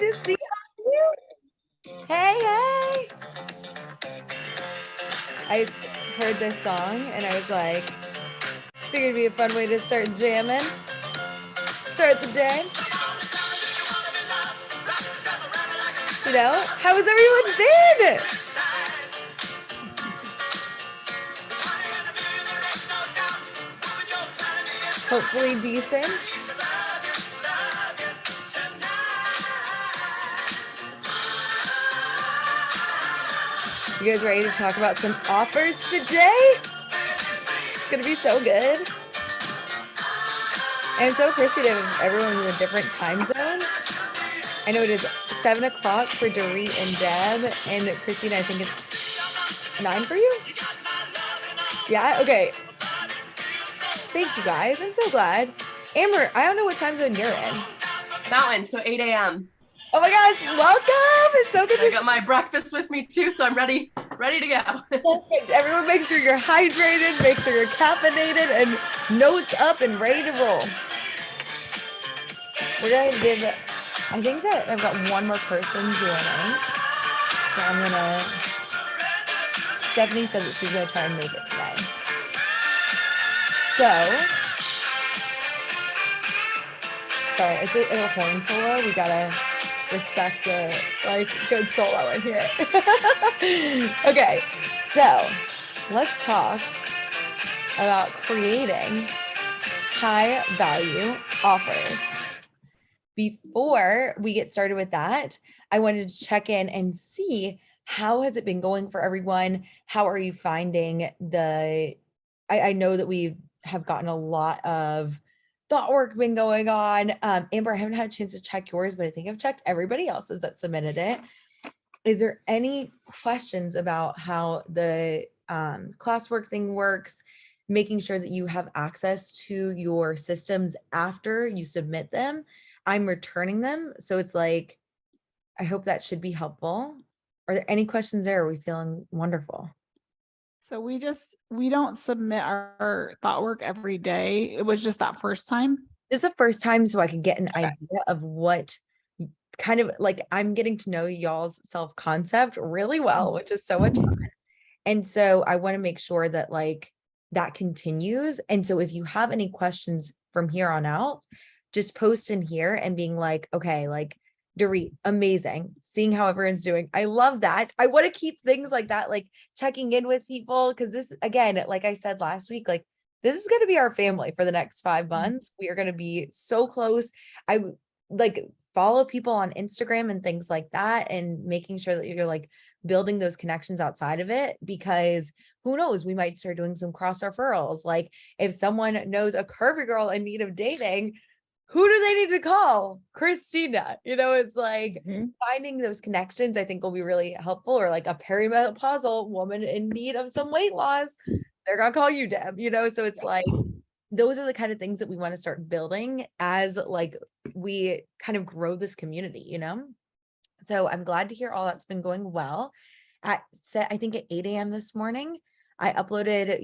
to see you. Hey, hey. I heard this song and I was like, figured it'd be a fun way to start jamming. Start the day. You know, how has everyone been? Hopefully decent. You guys ready to talk about some offers today? It's gonna be so good. And I'm so appreciative of everyone in the different time zones. I know it is 7 o'clock for Dorit and Deb, and Christina, I think it's 9 for you? Yeah, okay. Thank you guys, I'm so glad. Amber, I don't know what time zone you're in. Mountain, so 8 a.m. Oh my gosh, welcome! It's so good I got my breakfast with me too, so I'm ready to go. Perfect. Everyone make sure you're hydrated, make sure you're caffeinated, and notes up and ready to roll. We're gonna give, I think that I've got one more person joining. So I'm gonna, Stephanie said that she's gonna try and make it today. So, sorry, it's a horn solo. We gotta respect the good solo in here. Okay, so let's talk about creating high value offers. Before we get started with that, I wanted to check in and see how has it been going for everyone? How are you finding I know that we have gotten a lot of thought work been going on. Amber, I haven't had a chance to check yours, but I think I've checked everybody else's that submitted it. Is there any questions about how the classwork thing works, making sure that you have access to your systems after you submit them? I'm returning them. So it's like, I hope that should be helpful. Are there any questions there? Are we feeling wonderful? So we don't submit our thought work every day. It was just that first time. This is the first time, so I could get an idea of what kind of like, I'm getting to know y'all's self-concept really well, which is so much fun. And so I want to make sure that like that continues. And so if you have any questions from here on out, just post in here and being like, okay, like Dorit, amazing. Seeing how everyone's doing. I love that. I want to keep things like that, like checking in with people. Cause this, again, like I said last week, like this is going to be our family for the next 5 months. We are going to be so close. I like follow people on Instagram and things like that, and making sure that you're like building those connections outside of it, because who knows, we might start doing some cross referrals. Like if someone knows a curvy girl in need of dating, who do they need to call? Christina. You know, it's like finding those connections, I think will be really helpful. Or like a perimenopausal woman in need of some weight loss, they're gonna call you, Deb, you know? So it's like, those are the kind of things that we want to start building as like we kind of grow this community, you know? So I'm glad to hear all that's been going well. I think at 8 a.m. this morning, I uploaded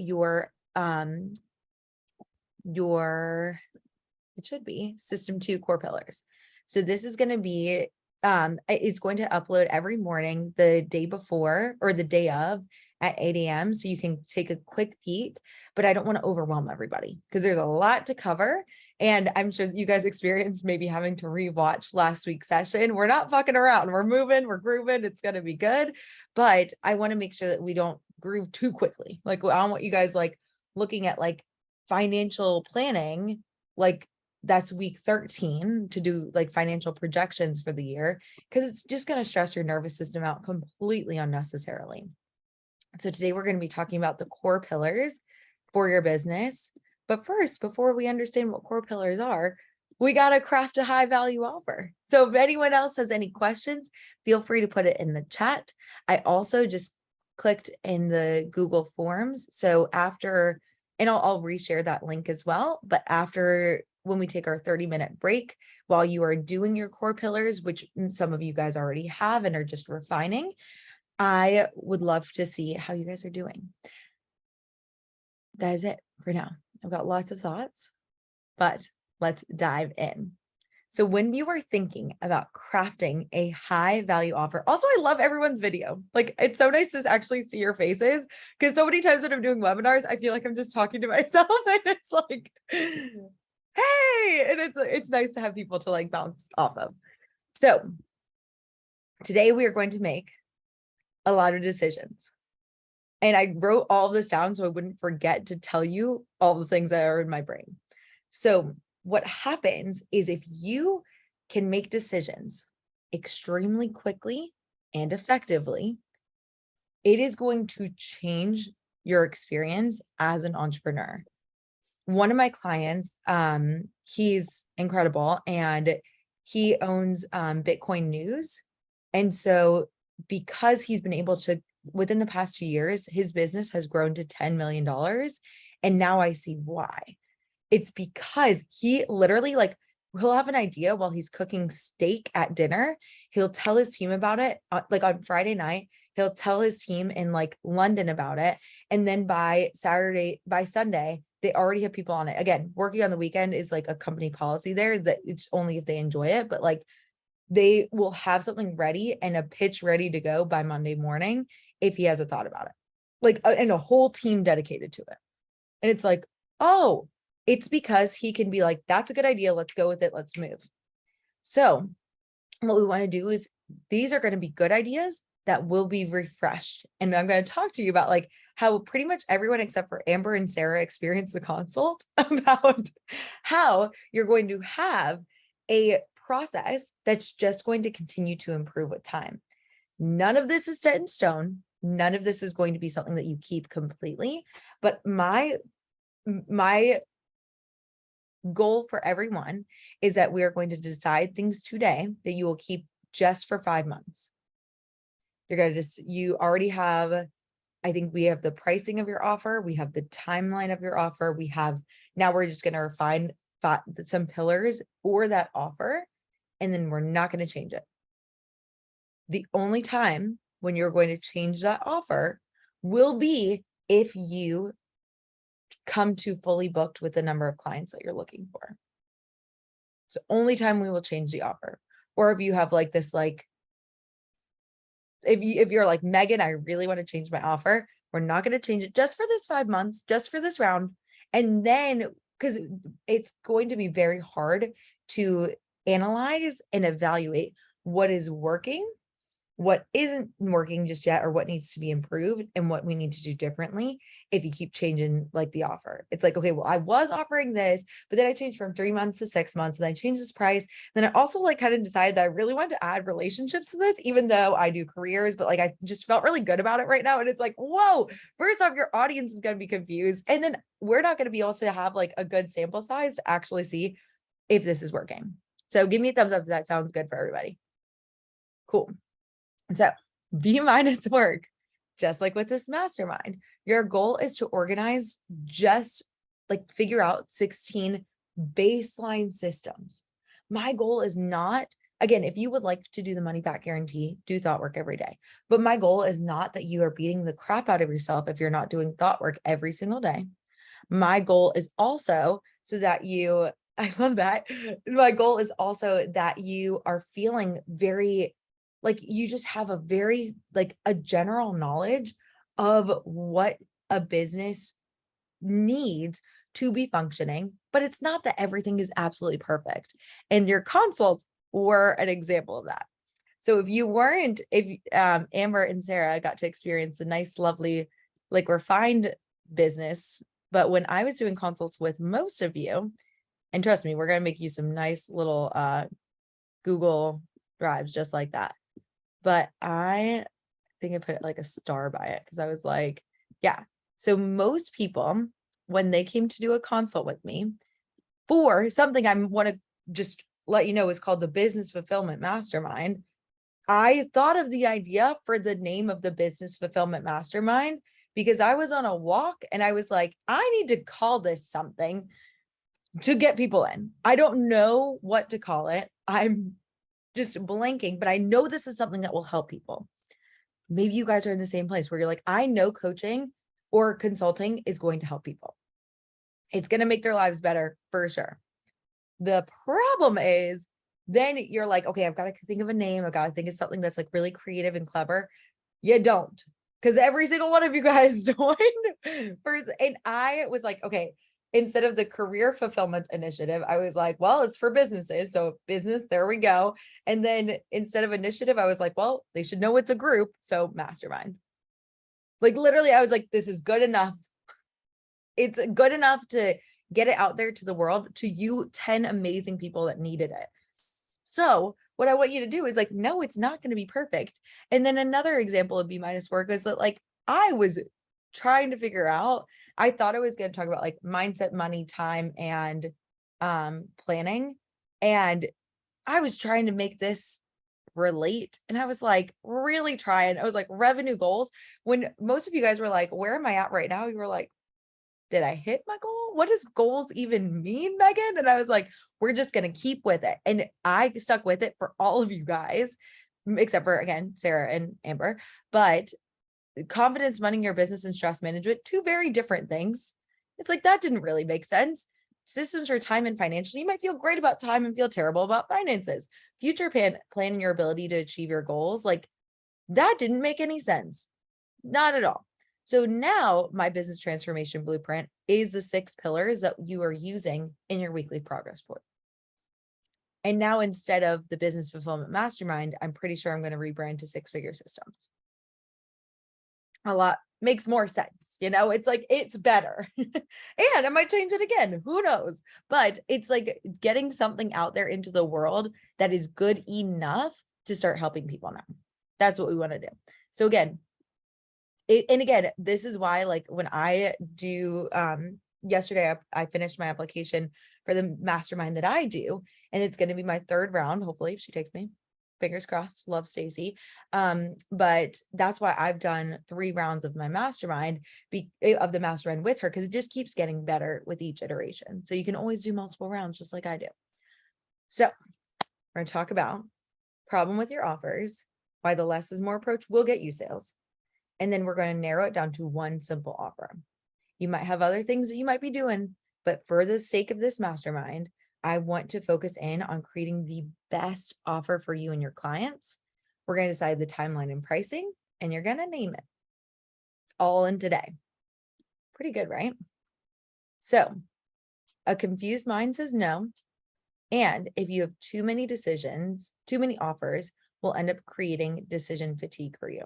it should be System 2 core pillars. So this is going to be, it's going to upload every morning the day before or the day of at 8 a.m. So you can take a quick peek, but I don't want to overwhelm everybody because there's a lot to cover. And I'm sure you guys experienced maybe having to rewatch last week's session. We're not fucking around. We're moving, we're grooving. It's going to be good. But I want to make sure that we don't groove too quickly. Like I don't want you guys like looking at like financial planning, like that's week 13 to do like financial projections for the year, because it's just going to stress your nervous system out completely unnecessarily. So today we're going to be talking about the core pillars for your business. But first, before we understand what core pillars are, we got to craft a high value offer. So if anyone else has any questions, feel free to put it in the chat. I also just clicked in the Google Forms. So after, and I'll reshare that link as well. But after, when we take our 30-minute break, while you are doing your core pillars, which some of you guys already have and are just refining, I would love to see how you guys are doing. That is it for now. I've got lots of thoughts, but let's dive in. So when you are thinking about crafting a high value offer, also, I love everyone's video. Like, it's so nice to actually see your faces, because so many times when I'm doing webinars, I feel like I'm just talking to myself and it's like, hey, and it's nice to have people to like bounce off of. So today we are going to make a lot of decisions. And I wrote all of this down so I wouldn't forget to tell you all the things that are in my brain. So what happens is, if you can make decisions extremely quickly and effectively, it is going to change your experience as an entrepreneur. One of my clients, he's incredible, and he owns Bitcoin News. And so because he's been able to, within the past 2 years, his business has grown to $10 million. And now I see why. It's because he literally, like, he'll have an idea while he's cooking steak at dinner. He'll tell his team about it, like on Friday night. He'll tell his team in like London about it. And then by Sunday, they already have people on it. Again, working on the weekend is like a company policy there, that it's only if they enjoy it, but like they will have something ready and a pitch ready to go by Monday morning if he has a thought about it, like, and a whole team dedicated to it. And it's like, oh, it's because he can be like, that's a good idea. Let's go with it. Let's move. So what we want to do is, these are going to be good ideas that will be refreshed. And I'm going to talk to you about like how pretty much everyone except for Amber and Sarah experienced the consult, about how you're going to have a process that's just going to continue to improve with time. None of this is set in stone. None of this is going to be something that you keep completely. But my goal for everyone is that we are going to decide things today that you will keep just for 5 months. You're going to you already have, I think we have the pricing of your offer. We have the timeline of your offer. Now we're just going to refine some pillars for that offer. And then we're not going to change it. The only time when you're going to change that offer will be if you come to fully booked with the number of clients that you're looking for. So only time we will change the offer. Or if you have like this, like, if you're like, Megan, I really want to change my offer, we're not going to change it just for this 5 months, just for this round. And then, because it's going to be very hard to analyze and evaluate what is working, what isn't working just yet, or what needs to be improved, and what we need to do differently if you keep changing like the offer. It's like, okay, well, I was offering this, but then I changed from 3 months to 6 months, and I changed this price. Then I also like kind of decided that I really wanted to add relationships to this, even though I do careers, but like I just felt really good about it right now. And it's like, whoa, first off, your audience is going to be confused. And then we're not going to be able to have like a good sample size to actually see if this is working. So give me a thumbs up if that sounds good for everybody. Cool. So B minus work, just like with this mastermind, your goal is to organize, just like figure out 16 baseline systems. My goal is not, again, if you would like to do the money back guarantee, do thought work every day. But my goal is not that you are beating the crap out of yourself if you're not doing thought work every single day. My goal is also so that I love that. My goal is also that you are feeling very, like, you just have a very, like, a general knowledge of what a business needs to be functioning, but it's not that everything is absolutely perfect. And your consults were an example of that. So if Amber and Sarah got to experience the nice, lovely, like, refined business, but when I was doing consults with most of you, and trust me, we're going to make you some nice little Google Drives just like that. But I think I put like a star by it because I was like, yeah. So most people, when they came to do a consult with me for something I want to just let you know is called the Business Fulfillment Mastermind, I thought of the idea for the name of the Business Fulfillment Mastermind because I was on a walk and I was like, I need to call this something to get people in. I don't know what to call it. I'm just blanking, but I know this is something that will help people. Maybe you guys are in the same place where you're like, I know coaching or consulting is going to help people. It's going to make their lives better for sure. The problem is Then you're like, okay, I've got to think of a name. I've got to think of something that's like really creative and clever. You don't, because every single one of you guys joined first. And I was like, okay, instead of the career fulfillment initiative, I was like, well, it's for businesses. So business, there we go. And then instead of initiative, I was like, well, they should know it's a group. So mastermind. Like literally, I was like, this is good enough. It's good enough to get it out there to the world, to you 10 amazing people that needed it. So what I want you to do is like, no, it's not going to be perfect. And then another example of B- work is that like, I was trying to figure out, I thought I was going to talk about like mindset, money, time, and planning. And I was trying to make this relate. And I was like, really trying. I was like, revenue goals. When most of you guys were like, where am I at right now? You were like, did I hit my goal? What does goals even mean, Megan? And I was like, we're just going to keep with it. And I stuck with it for all of you guys, except for, again, Sarah and Amber. But confidence, money in your business, and stress management, two very different things. It's like, that didn't really make sense. Systems for time and financial. You might feel great about time and feel terrible about finances. Future planning your ability to achieve your goals. Like, that didn't make any sense. Not at all. So now my business transformation blueprint is the 6 pillars that you are using in your weekly progress report. And now instead of the business fulfillment mastermind, I'm pretty sure I'm going to rebrand to 6-figure systems. A lot makes more sense. You know, it's like, it's better. And I might change it again. Who knows? But it's like getting something out there into the world that is good enough to start helping people now. That's what we want to do. So again, and again, this is why, like, when I do, yesterday, I finished my application for the mastermind that I do, and it's going to be my 3rd round. Hopefully, if she takes me, fingers crossed. Love Stacy. But that's why I've done 3 rounds of my mastermind of the mastermind with her, because it just keeps getting better with each iteration. So you can always do multiple rounds, just like I do. So we're going to talk about problem with your offers, why the less is more approach will get you sales. And then we're going to narrow it down to one simple offer. You might have other things that you might be doing, but for the sake of this mastermind, I want to focus in on creating the best offer for you and your clients. We're going to decide the timeline and pricing, and you're going to name it all in today. Pretty good, right? So a confused mind says no. And if you have too many decisions, too many offers, will end up creating decision fatigue for you.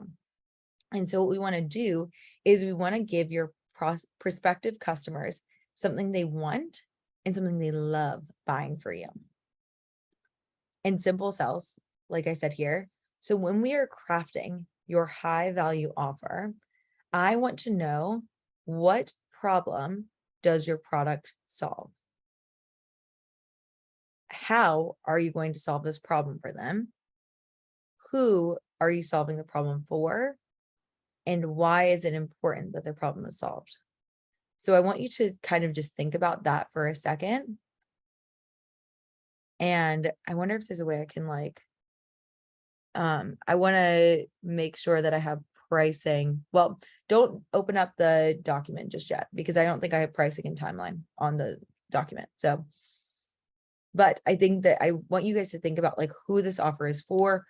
And so what we want to do is we want to give your prospective customers something they want and something they love buying for you. And simple sells, like I said here. So when we are crafting your high value offer, I want to know, what problem does your product solve? How are you going to solve this problem for them? Who are you solving the problem for? And why is it important that their problem is solved? So I want you to kind of just think about that for a second. And I wonder if there's a way I can like, I want to make sure that I have pricing. Well, don't open up the document just yet, because I don't think I have pricing and timeline on the document. So, but I think that I want you guys to think about like who this offer is for,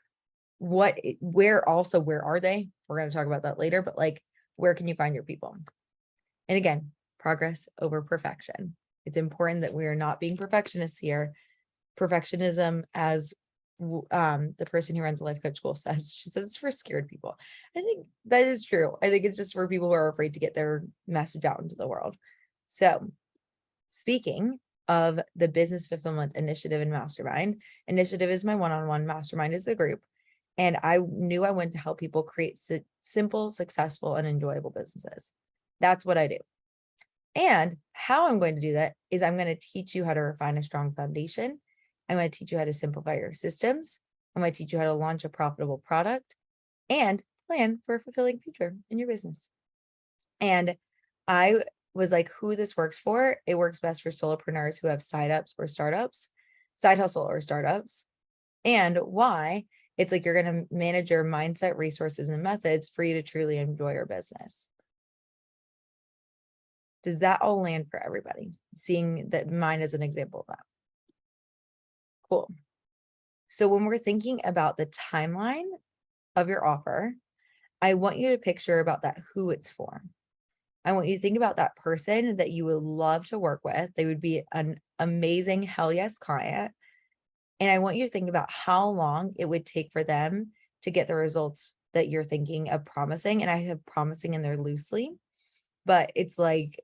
where are they? We're going to talk about that later, but like, where can you find your people? And again, progress over perfection. It's important that we are not being perfectionists here. Perfectionism, as the person who runs the life coach school says, she says it's for scared people. I think that is true. I think it's just for people who are afraid to get their message out into the world. So speaking of the business fulfillment initiative and mastermind, initiative is my one-on-one, mastermind is the group. And I knew I wanted to help people create simple, successful, and enjoyable businesses. That's what I do. And how I'm going to do that is I'm going to teach you how to refine a strong foundation. I'm going to teach you how to simplify your systems. I'm going to teach you how to launch a profitable product and plan for a fulfilling future in your business. And I was like, who this works for? It works best for solopreneurs who have side hustle or startups. And why? It's like you're going to manage your mindset, resources, and methods for you to truly enjoy your business. Does that all land for everybody? Seeing that mine is an example of that. Cool. So when we're thinking about the timeline of your offer, I want you to picture about that who it's for. I want you to think about that person that you would love to work with. They would be an amazing hell yes client. And I want you to think about how long it would take for them to get the results that you're thinking of promising. And I have promising in there loosely, but it's like,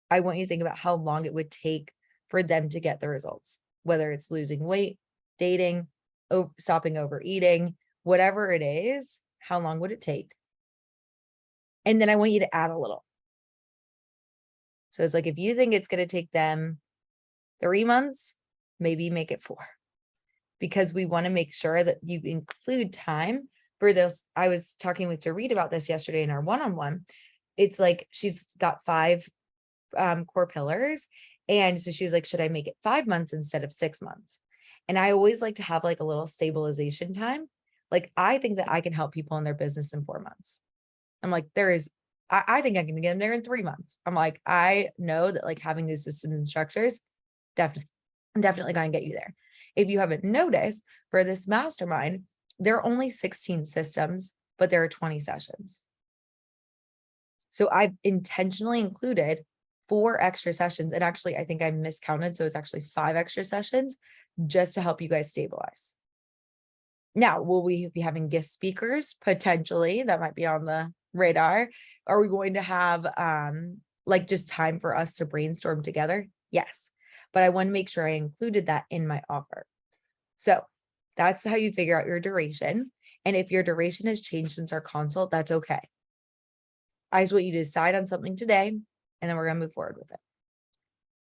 I want you to think about how long it would take for them to get the results, whether it's losing weight, dating, stopping overeating, whatever it is, how long would it take? And then I want you to add a little. So it's like, if you think it's going to take them 3 months, maybe make it 4, because we want to make sure that you include time for those. I was talking with Dorit about this yesterday in our one-on-one. It's like, she's got 5 core pillars. And so she's like, should I make it 5 months instead of 6 months? And I always like to have like a little stabilization time. Like, I think that I can help people in their business in 4 months. I'm like, I think I can get them there in 3 months. I'm like, I know that like having these systems and structures, definitely going to get you there. If you haven't noticed, for this mastermind, there are only 16 systems, but there are 20 sessions. So I've intentionally included 4 extra sessions. And actually, I think I miscounted. So it's actually 5 extra sessions just to help you guys stabilize. Now, will we be having guest speakers? Potentially, that might be on the radar. Are we going to have like just time for us to brainstorm together? Yes. But I want to make sure I included that in my offer. So that's how you figure out your duration. And if your duration has changed since our consult, that's okay. I just want you to decide on something today, and then we're going to move forward with it.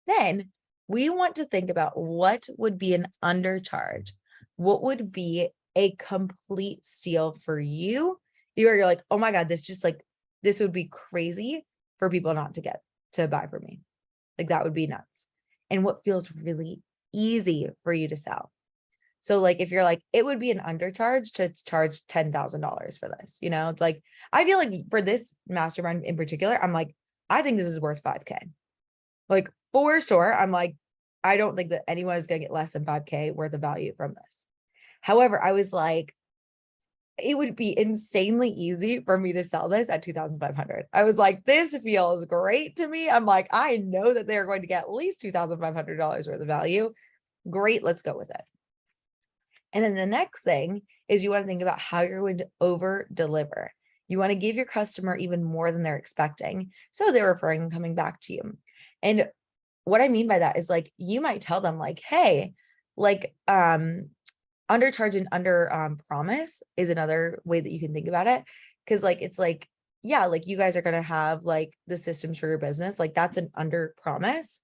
Then we want to think about what would be an undercharge. What would be a complete steal for you? You're like, oh my God, this would be crazy for people not to get to buy from me. Like, that would be nuts. And what feels really easy for you to sell. So like, if you're like, it would be an undercharge to charge $10,000 for this, it's like, I feel like for this mastermind in particular, I'm like, I think this is worth 5K. Like, for sure. I'm like, I don't think that anyone is going to get less than 5K worth of value from this. However, I was like, it would be insanely easy for me to sell this at 2,500. I was like, this feels great to me. I'm like, I know that they're going to get at least $2,500 worth of value. Great. Let's go with it. And then the next thing is you want to think about how you're going to over deliver. You want to give your customer even more than they're expecting, so they're referring and coming back to you. And what I mean by that is, like, you might tell them like, hey, like, undercharge and under promise is another way that you can think about it. Cause like, it's like, yeah, like you guys are going to have like the systems for your business. Like, that's an under promise.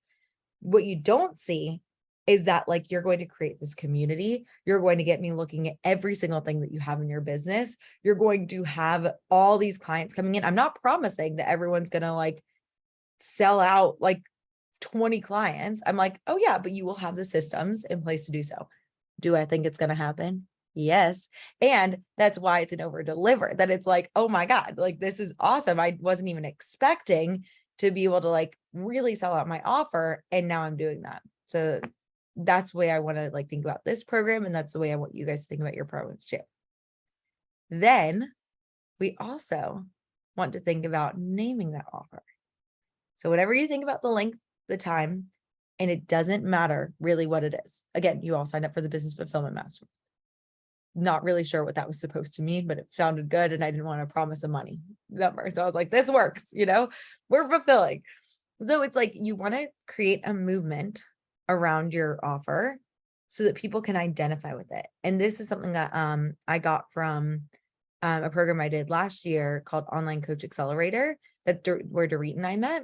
What you don't see is that like, you're going to create this community. You're going to get me looking at every single thing that you have in your business. You're going to have all these clients coming in. I'm not promising that everyone's going to like sell out like 20 clients. I'm like, oh yeah, but you will have the systems in place to do so. Do I think it's going to happen? Yes. And that's why it's an over deliver, that it's like, oh my God, like, this is awesome. I wasn't even expecting to be able to like really sell out my offer. And now I'm doing that. So that's the way I want to like think about this program. And that's the way I want you guys to think about your programs too. Then we also want to think about naming that offer. So whenever you think about the length, the time, and it doesn't matter really what it is. Again, you all signed up for the Business Fulfillment Master. Not really sure what that was supposed to mean, but it sounded good. And I didn't want to promise a money number. So I was like, this works, we're fulfilling. So it's like, you want to create a movement around your offer so that people can identify with it. And this is something that I got from a program I did last year called Online Coach Accelerator, where Dorit and I met.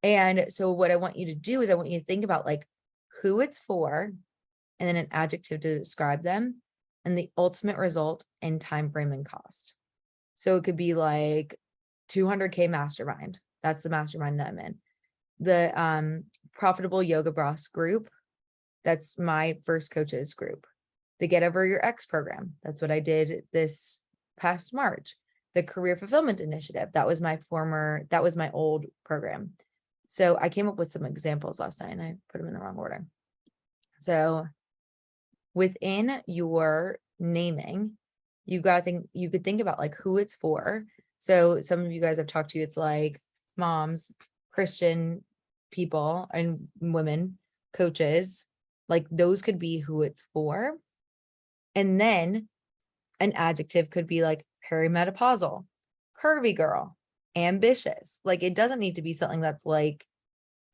And so what I want you to do is I want you to think about like who it's for, and then an adjective to describe them, and the ultimate result in time frame and cost. So it could be like 200K mastermind. That's the mastermind that I'm in. The Profitable Yoga Boss group. That's my first coaches group. The Get Over Your Ex program. That's what I did this past March. The Career Fulfillment Initiative. That was my old program. So I came up with some examples last night and I put them in the wrong order. So within your naming, you could think about like who it's for. So some of you guys I've talked to, it's like moms, Christian people and women, coaches, like those could be who it's for. And then an adjective could be like perimenopausal, curvy girl, ambitious. Like it doesn't need to be something that's like,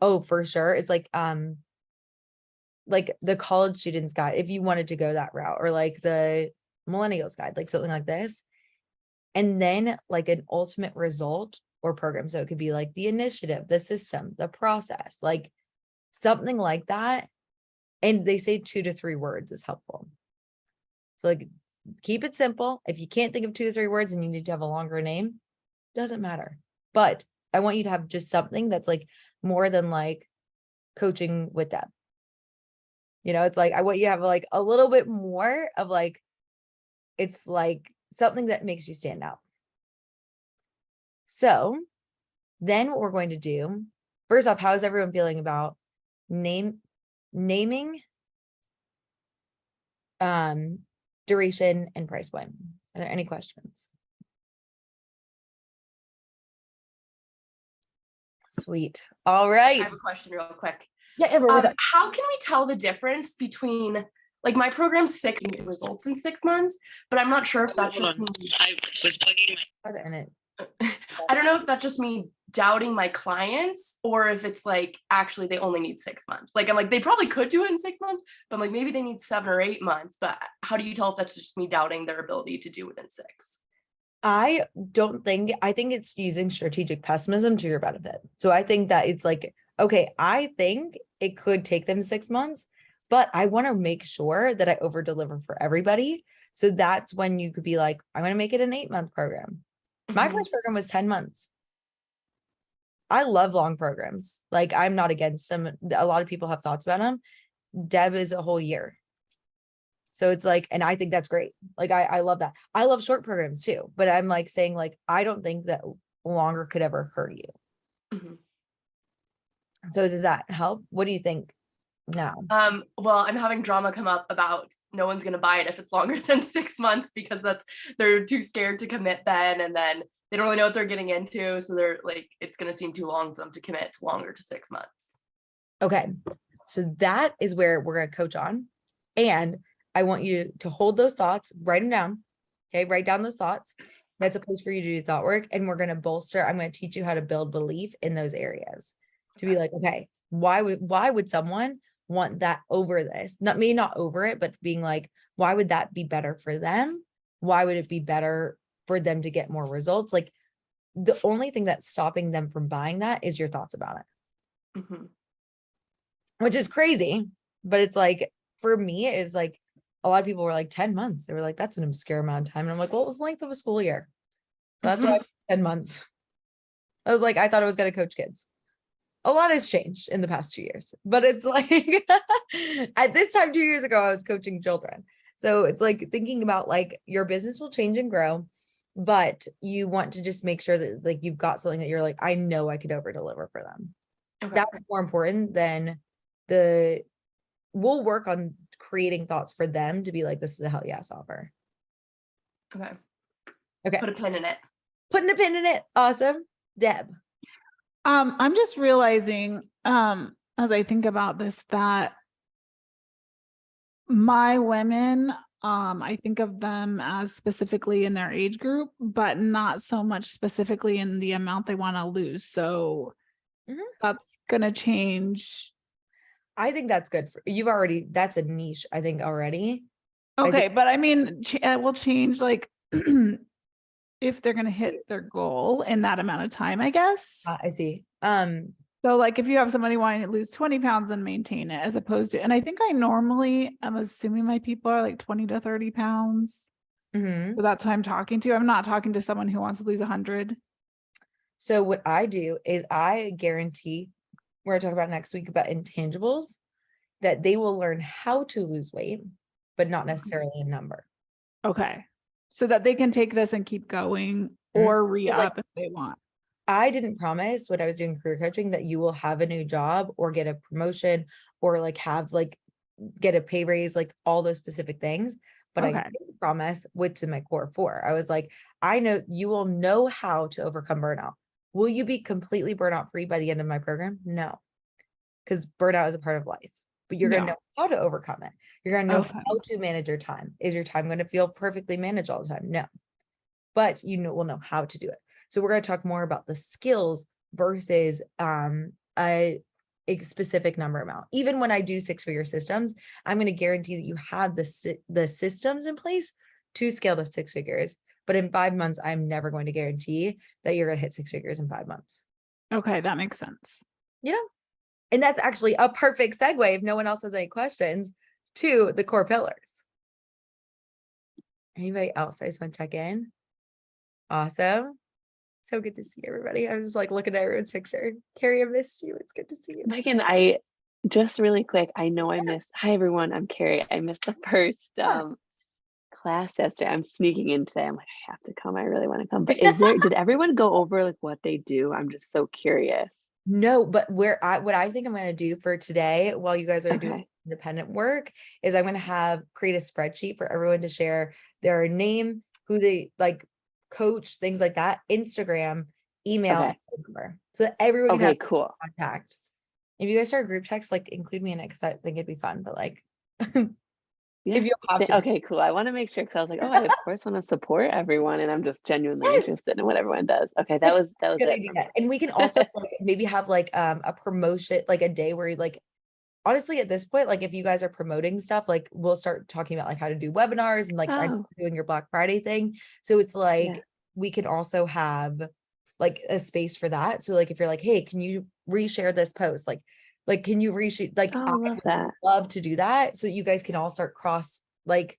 oh, for sure. It's like the college students guide, if you wanted to go that route, or like the millennials guide, like something like this. And then like an ultimate result or program. So it could be like the initiative, the system, the process, like something like that. And they say 2 to 3 words is helpful. So like keep it simple. If you can't think of 2 to 3 words and you need to have a longer name, doesn't matter. But I want you to have just something that's like more than like coaching with Deb. You know, it's like, I want you to have like a little bit more of like, it's like something that makes you stand out. So then what we're going to do, first off, how is everyone feeling about naming, duration and price point? Are there any questions? Sweet. All I right. have a question real quick. Yeah, Amber, what's up? How can we tell the difference between, like, my program's 6 results in 6 months, but I'm not sure if that's just me. I was plugging my. In it. I don't know if that's just me doubting my clients or if it's like actually they only need 6 months. Like I'm like, they probably could do it in 6 months, but I'm like, maybe they need 7 or 8 months. But how do you tell if that's just me doubting their ability to do it in 6? I think it's using strategic pessimism to your benefit. So I think that it's like, okay, I think it could take them 6 months, but I want to make sure that I over deliver for everybody. So that's when you could be like, I'm going to make it an 8-month program. My first program was 10 months. I love long programs. Like I'm not against them. A lot of people have thoughts about them. Deb is a whole year. So it's like, and I think that's great. Like, I love that. I love short programs too, but I'm like saying like, I don't think that longer could ever hurt you. Mhm. So does that help? What do you think now? Well, I'm having drama come up about no one's going to buy it if it's longer than 6 months because they're too scared to commit then. And then they don't really know what they're getting into. So they're like, it's going to seem too long for them to commit longer to 6 months. Okay. So that is where we're going to coach on. And I want you to hold those thoughts, write them down. Okay. Write down those thoughts. That's a place for you to do thought work. And we're going to bolster, I'm going to teach you how to build belief in those areas to be like, okay, why would someone want that over this? Not over it, but being like, why would that be better for them? Why would it be better for them to get more results? Like the only thing that's stopping them from buying that is your thoughts about it, which is crazy. But it's like, for me, it's like, a lot of people were like 10 months. They were like, that's an obscure amount of time. And I'm like, well, it was the length of a school year. So that's why 10 months. I was like, I thought I was going to coach kids. A lot has changed in the past 2 years, but it's like at this time 2 years ago, I was coaching children. So it's like thinking about like your business will change and grow, but you want to just make sure that like you've got something that you're like, I know I could over deliver for them. Okay. That's more important than we'll work on creating thoughts for them to be like, this is a hell yes offer. Okay. Okay. Put a pin in it. Putting a pin in it. Awesome. Deb. I'm just realizing, as I think about this, that my women, I think of them as specifically in their age group, but not so much specifically in the amount they want to lose. So that's going to change. I think that's good for you've that's a niche, I think already. Okay. But I mean, it will change like if they're going to hit their goal in that amount of time, I guess. I see. So like if you have somebody wanting to lose 20 pounds and maintain it as opposed to, and I think I normally, I'm assuming my people are like 20 to 30 pounds. So that's who I'm talking to. I'm not talking to someone who wants to lose 100. So what I do is I guarantee, we're going to talk about next week about intangibles, that they will learn how to lose weight, but not necessarily a number. Okay. So that they can take this and keep going or re-up if they want. I didn't promise when I was doing career coaching that you will have a new job or get a promotion or like have like get a pay raise, like all those specific things. But I Okay. did promise, which is my core 4. I was like, I know you will know how to overcome burnout. Will you be completely burnout free by the end of my program? No, because burnout is a part of life, but you're going to No. know how to overcome it. You're going to know Okay. how to manage your time. Is your time going to feel perfectly managed all the time? No, but you will know how to do it. So we're going to talk more about the skills versus a specific number amount. Even when I do 6-figure systems, I'm going to guarantee that you have the systems in place to scale to 6 figures. But in 5 months, I'm never going to guarantee that you're going to hit 6 figures in 5 months. Okay, that makes sense. You know, and that's actually a perfect segue, if no one else has any questions, to the core pillars. Anybody else? I just want to check in. Awesome. So good to see everybody. I was just like looking at everyone's picture. Carrie, I missed you. It's good to see you. Megan, I just really quick, I know I missed, hi everyone, I'm Carrie. I missed the first class yesterday. I'm sneaking in today. I'm like, I have to come. I really want to come. But did everyone go over like what they do? I'm just so curious. No, but what I think I'm going to do for today, while you guys are doing independent work, is I'm going to create a spreadsheet for everyone to share their name, who they like, coach, things like that, Instagram, email, and phone number, so that everyone can have cool contact. If you guys start group checks, like include me in it, because I think it'd be fun. But like, if you have to, okay, cool. I want to make sure, because I was like, oh, I of course want to support everyone, and I'm just genuinely interested in what everyone does. Okay, that was good it. idea. And we can also like, maybe have like a promotion, like a day where like, honestly, at this point, like if you guys are promoting stuff, like we'll start talking about like how to do webinars and like I'm doing your Black Friday thing. So it's like we can also have like a space for that. So like if you're like, hey, can you reshare this post? Like can you reshoot? Like I would love to do that. So you guys can all start cross, like,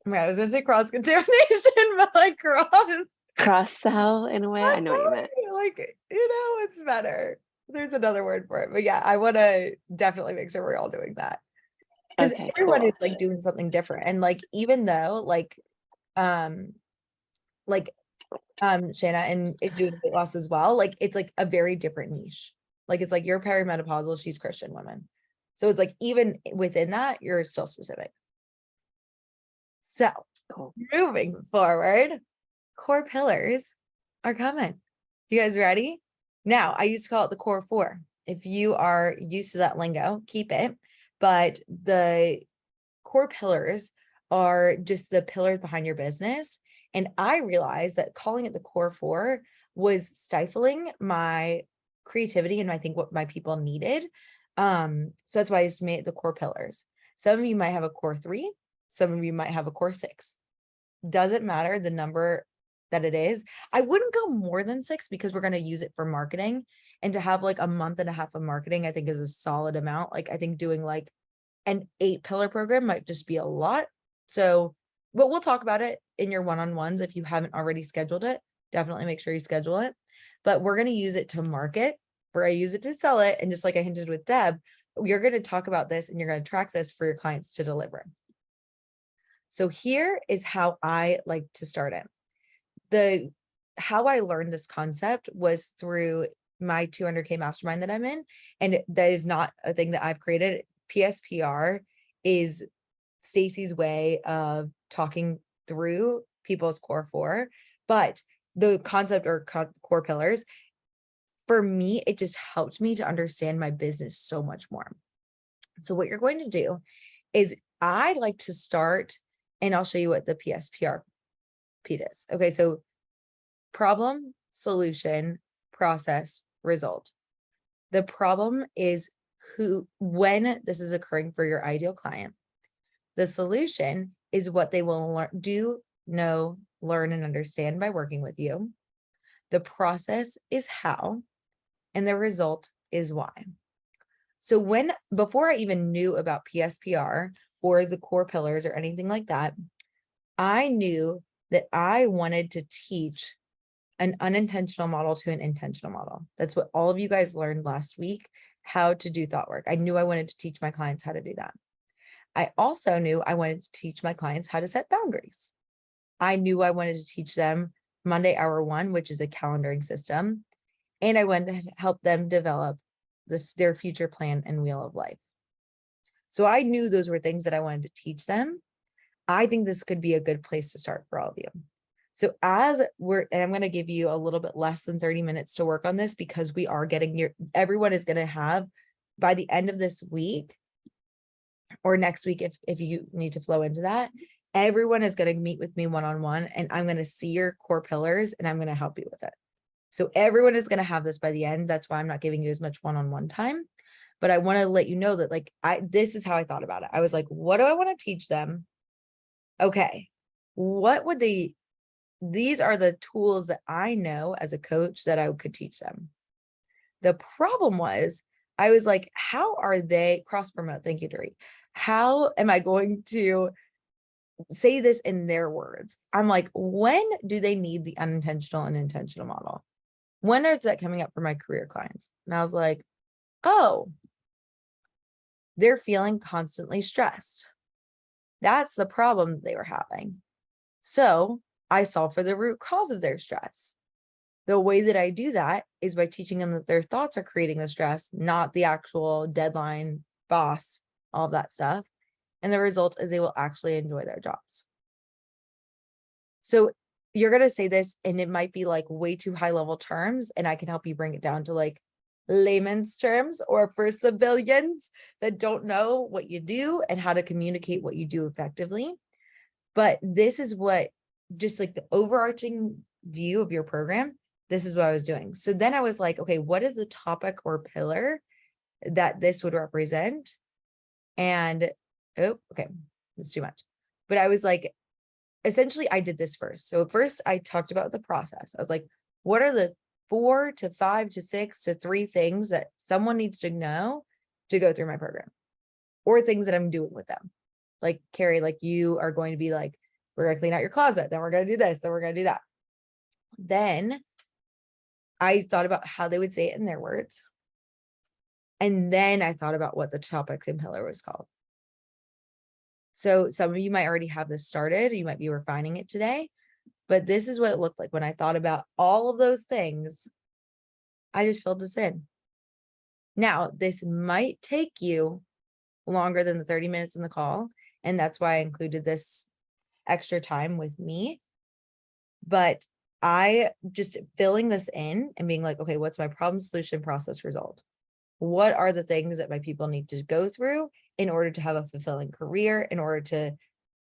I mean, I was gonna say cross contamination, but like cross sell in a way. I know what you meant. Like, it's better. There's another word for it, but yeah, I want to definitely make sure we're all doing that, because everyone is like doing something different. And like, even though like Shanna and is doing weight loss as well, like it's like a very different niche. Like it's like you're perimenopausal, she's Christian women, so it's like even within that you're still specific. So moving forward, core pillars are coming. You guys ready? Now, I used to call it the core 4. If you are used to that lingo, keep it. But the core pillars are just the pillars behind your business. And I realized that calling it the core 4 was stifling my creativity and I think what my people needed. So that's why I just made it the core pillars. Some of you might have a core 3. Some of you might have a core 6. Doesn't matter the number that it is. I wouldn't go more than 6 because we're going to use it for marketing, and to have like a month and a half of marketing, I think is a solid amount. Like I think doing like an 8-pillar program might just be a lot. So, but we'll talk about it in your one-on-ones. If you haven't already scheduled it, definitely make sure you schedule it. But we're going to use it to market, where I use it to sell it. And just like I hinted with Deb, you're going to talk about this and you're going to track this for your clients to deliver. So here is how I like to start it. How I learned this concept was through my 200K mastermind that I'm in. And that is not a thing that I've created. PSPR is Stacy's way of talking through people's core 4, but the concept or core pillars, for me, it just helped me to understand my business so much more. So what you're going to do is I like to start, and I'll show you what the PSPR is. Okay, so problem, solution, process, result. The problem is when this is occurring for your ideal client. The solution is what they will know, learn, and understand by working with you. The process is how, and the result is why. So before I even knew about PSPR or the core pillars or anything like that, I knew that I wanted to teach an unintentional model to an intentional model. That's what all of you guys learned last week, how to do thought work. I knew I wanted to teach my clients how to do that. I also knew I wanted to teach my clients how to set boundaries. I knew I wanted to teach them Monday Hour 1, which is a calendaring system. And I wanted to help them develop their future plan and wheel of life. So I knew those were things that I wanted to teach them. I think this could be a good place to start for all of you. So and I'm going to give you a little bit less than 30 minutes to work on this, because we are getting everyone is going to have, by the end of this week or next week, if you need to flow into that, everyone is going to meet with me one-on-one, and I'm going to see your core pillars and I'm going to help you with it. So everyone is going to have this by the end. That's why I'm not giving you as much one-on-one time, but I want to let you know that like, this is how I thought about it. I was like, what do I want to teach them? Okay, these are the tools that I know as a coach that I could teach them. The problem was, I was like, how are they cross promote? Thank you, Dory. How am I going to say this in their words? I'm like, when do they need the unintentional and intentional model? When is that coming up for my career clients? And I was like, oh, they're feeling constantly stressed. That's the problem they were having. So I solve for the root cause of their stress. The way that I do that is by teaching them that their thoughts are creating the stress, not the actual deadline, boss, all of that stuff. And the result is they will actually enjoy their jobs. So you're going to say this, and it might be like way too high level terms, and I can help you bring it down to like layman's terms, or for civilians that don't know what you do and how to communicate what you do effectively. But this is what, just like the overarching view of your program, this is what I was doing. So then I was like, okay, what is the topic or pillar that this would represent? And, oh, okay, that's too much. But I was like, essentially I did this first. So first I talked about the process. I was like, what are the 4 to 5 to 6 to 3 things that someone needs to know to go through my program, or things that I'm doing with them? Like, Carrie, like you are going to be like, we're going to clean out your closet, then we're going to do this, then we're going to do that. Then I thought about how they would say it in their words. And then I thought about what the topic and pillar was called. So some of you might already have this started, you might be refining it today, but this is what it looked like when I thought about all of those things. I just filled this in. Now, this might take you longer than the 30 minutes in the call, and that's why I included this extra time with me. But I just filling this in and being like, okay, what's my problem, solution, process, result? What are the things that my people need to go through in order to have a fulfilling career, in order to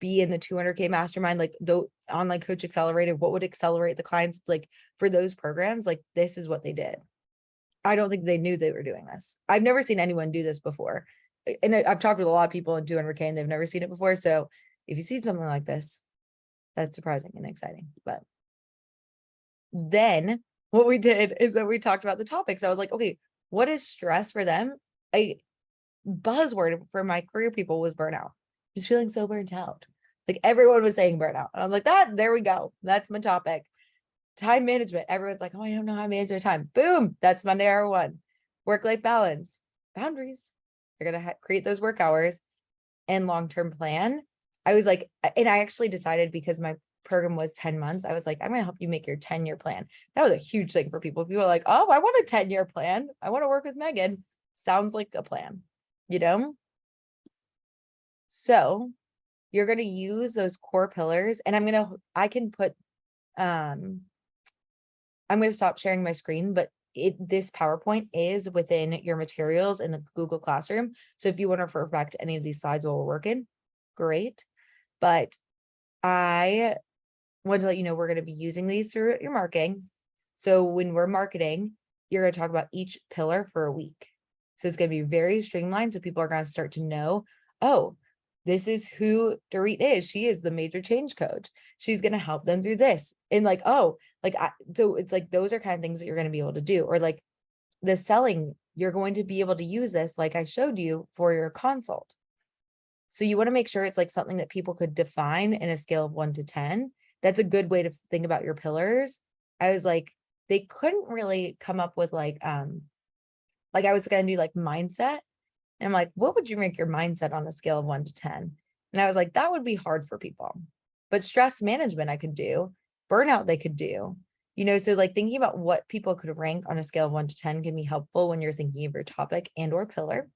be in the 200K mastermind, like the online coach accelerated? What would accelerate the clients? Like for those programs, like this is what they did. I don't think they knew they were doing this. I've never seen anyone do this before. And I've talked with a lot of people in 200K and they've never seen it before. So if you see something like this, that's surprising and exciting. But then what we did is that we talked about the topics. I was like, okay, what is stress for them? A buzzword for my career people was burnout. Just feeling so burnt out. Like everyone was saying burnout. I was like, there we go. That's my topic. Time management. Everyone's like, oh, I don't know how to manage my time. Boom. That's Monday hour 1. Work-life balance. Boundaries. You're going to create those work hours and long-term plan. I was like, and I actually decided, because my program was 10 months, I was like, I'm going to help you make your 10-year plan. That was a huge thing for people. People are like, oh, I want a 10-year plan. I want to work with Megan. Sounds like a plan, you know? So you're going to use those core pillars, and I'm going to stop sharing my screen, but this PowerPoint is within your materials in the Google Classroom. So if you want to refer back to any of these slides while we're working, great. But I want to let you know we're going to be using these through your marketing. So when we're marketing, you're going to talk about each pillar for a week. So it's going to be very streamlined. So people are going to start to know, oh, this is who Dorit is. She is the major change coach. She's going to help them through this. And like, oh, like, so it's like, those are kind of things that you're going to be able to do. Or like the selling, you're going to be able to use this, like I showed you, for your consult. So you want to make sure it's like something that people could define in a scale of 1 to 10. That's a good way to think about your pillars. I was like, they couldn't really come up with like I was going to do like mindset. And I'm like, what would you make your mindset on a scale of 1 to 10? And I was like, that would be hard for people. But stress management I could do, burnout they could do, you know, so like thinking about what people could rank on a scale of 1 to 10 can be helpful when you're thinking of your topic and or pillar.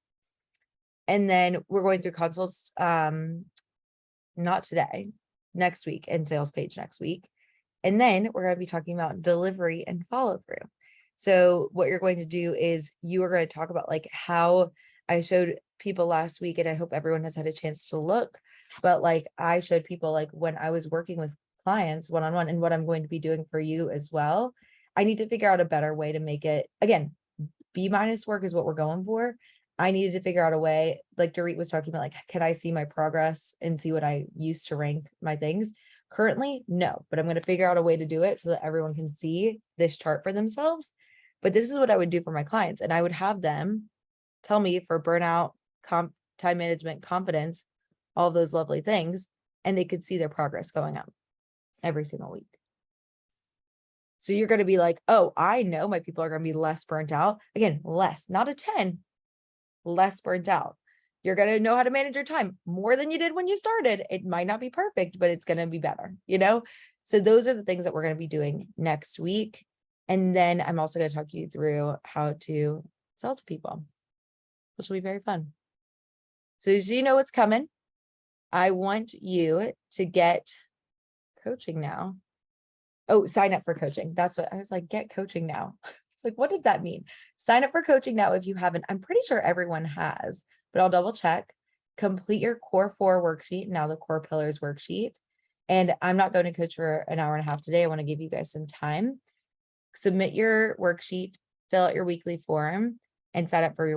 And then we're going through consults, not today, next week, and sales page next week. And then we're going to be talking about delivery and follow through. So what you're going to do is you are going to talk about like how I showed people last week, and I hope everyone has had a chance to look, but like I showed people like when I was working with clients one-on-one, and what I'm going to be doing for you as well. I need to figure out a better way to make it, again, B- work is what we're going for. I needed to figure out a way, like Dorit was talking about, like, can I see my progress and see what I used to rank my things? Currently, no, but I'm going to figure out a way to do it so that everyone can see this chart for themselves. But this is what I would do for my clients. And I would have them tell me for burnout, time management, confidence, all of those lovely things. And they could see their progress going up every single week. So you're going to be like, oh, I know my people are going to be less burnt out. Again, less, not a 10, less burnt out. You're going to know how to manage your time more than you did when you started. It might not be perfect, but it's going to be better, you know? So those are the things that we're going to be doing next week. And then I'm also going to talk you through how to sell to people, which will be very fun. So as you know what's coming, I want you to get coaching now. Oh, sign up for coaching. That's what I was like, get coaching now. It's like, what did that mean? Sign up for coaching now if you haven't. I'm pretty sure everyone has, but I'll double check. Complete your core 4 worksheet, now the core pillars worksheet. And I'm not going to coach for an hour and a half today. I want to give you guys some time. Submit your worksheet, fill out your weekly form, and sign up for your